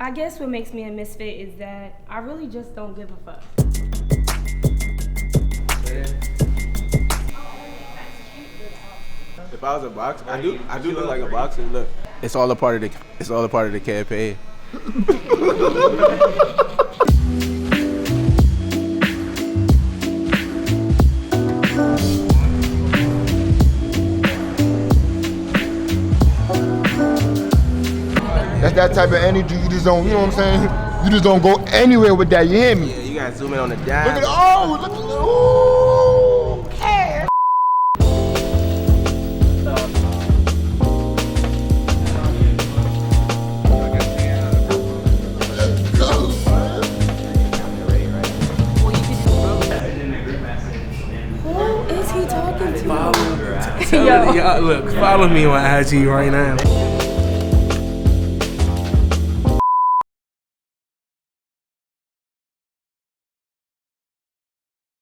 I guess what makes me a misfit is that I really just don't give a fuck. If I was a boxer, I do look like a boxer. Look, it's all a part of the campaign. That's that type of energy. You just don't, you know what I'm saying? You just don't go anywhere with that. You hear me? Yeah, you gotta zoom in on the dime. Look at look at ooh, cash. Who is he talking to? Y'all, look, follow me on IG right now.